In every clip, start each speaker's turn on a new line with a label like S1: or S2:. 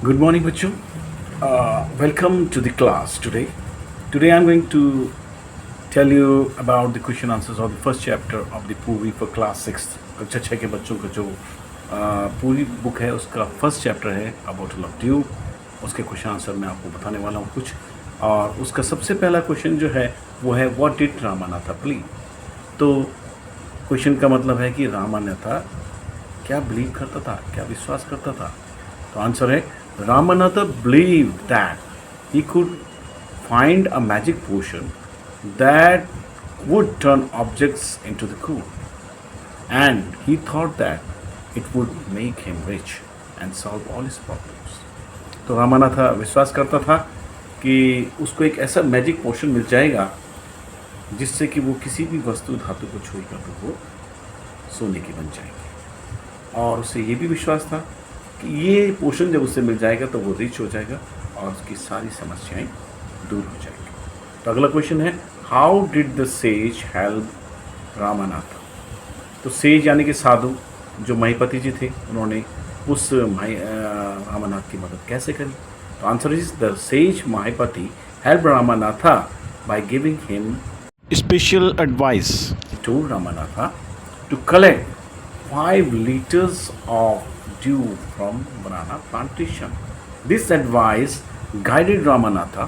S1: Good morning, Bachu. Welcome to the class today. Today I'm going to tell you about the question answers of the first chapter of the पूरी for class 6th कक्षा 6 के बच्चों का जो पूरी book है उसका first chapter है अबाउट लव ट्यूब। उसके क्वेश्चन आंसर मैं आपको बताने वाला हूँ कुछ। और उसका सबसे पहला क्वेश्चन जो है वो है व्हाट डिड रामानाथा बिलीव। तो क्वेश्चन का मतलब है कि रामानाथा क्या बिलीव करता था, क्या विश्वास करता था। तो आंसर है Ramanatha believed that he could find a magic potion that would turn objects into the cool, and he thought that it would make him rich and solve all his problems. तो रामानाथा विश्वास करता था कि उसको एक ऐसा magic potion मिल जाएगा जिससे कि वो किसी भी वस्तु धातु को छूएगा तो वो सोने की बन जाएगी। और उसे ये भी विश्वास था कि ये पोषण जब उससे मिल जाएगा तो वो रिच हो जाएगा और उसकी सारी समस्याएं दूर हो जाएंगी। तो अगला क्वेश्चन है how did the sage help Ramanatha. तो सेज यानी कि साधु जो महिपति जी थे उन्होंने उस रामानाथ की मदद कैसे करी। तो answer is the sage Mahipati help Ramanatha by giving him special advice to Ramanatha to collect 5 liters of dew from banana plantation. This advice guided Ramanatha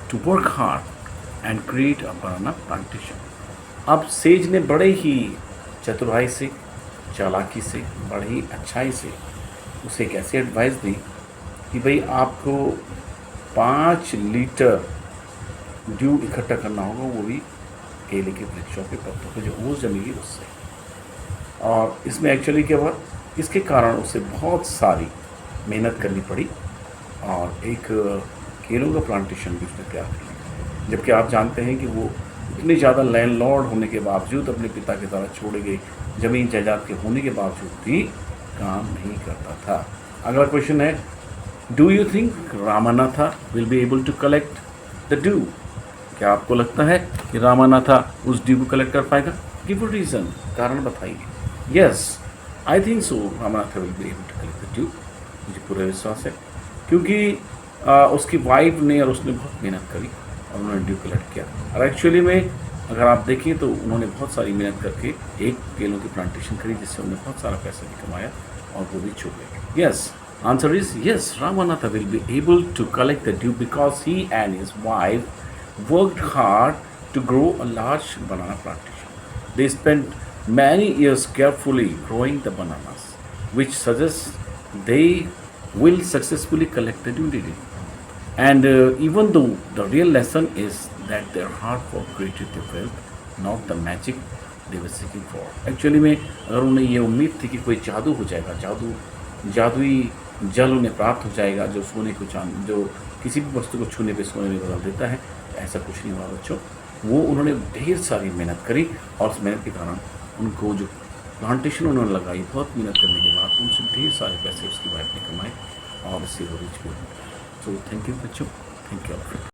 S1: to work hard and create a banana plantation. अब says ने बड़े ही चतुराई से, चालाकी से, बड़े ही अच्छाई से उसे एक ऐसी एडवाइस दी कि भाई आपको 5 लीटर ड्यू इकट्ठा करना होगा, वो भी केले के वृक्षों के पत्तों पर जो ओस जमेगी उससे। और इसमें एक्चुअली क्या हुआ, इसके कारण उसे बहुत सारी मेहनत करनी पड़ी और एक केलों का प्लांटेशन भी उसने तैयार कर लिया। जबकि आप जानते हैं कि वो इतनी ज़्यादा लैंडलॉर्ड होने के बावजूद, अपने पिता के द्वारा छोड़े गए ज़मीन जायदाद के होने के बावजूद भी काम नहीं करता था। अगला क्वेश्चन है do you think Ramanatha will be able to collect the dew. क्या आपको लगता है कि रामानाथा उस ड्यू को कलेक्ट कर पाएगा? गिव अ रीज़न, कारण बताइए। Yes I think so Ramanatha will be able to collect the dew. मुझे पूरा विश्वास है क्योंकि उसकी वाइफ ने और उसने बहुत मेहनत करी और उन्होंने ड्यू कलेक्ट किया। और एक्चुअली में अगर आप देखें तो उन्होंने बहुत सारी मेहनत करके एक केलों की प्लांटेशन करी जिससे उन्होंने बहुत सारा पैसा भी कमाया और वो भी छूट गए। Yes answer is yes Ramanatha will be able to collect the dew because he and his wife worked hard to grow a large banana plantation. They spent many years carefully growing the bananas, which suggests they will successfully collect the due. And even though the real lesson is that their hard work created the wealth, not the magic they were seeking for. Actually में अगर उन्हें ये उम्मीद थी कि कोई जादू हो जाएगा, जादुई जल उन्हें प्राप्त हो जाएगा जो सोने को जो किसी भी वस्तु को छूने पे सोने में बदल देता है, ऐसा कुछ नहीं हुआ बच्चों। वो उन्होंने ढेर सारी मेहनत करी और उस मेहनत के कारण उनको जो प्लांटेशन उन्होंने लगाई, बहुत मेहनत करने के बाद उनसे ढेर सारे पैसे उसकी वाइफ ने कमाए और इससे वो रिच भी हो गए। सो थैंक यू बच्चों, थैंक यू।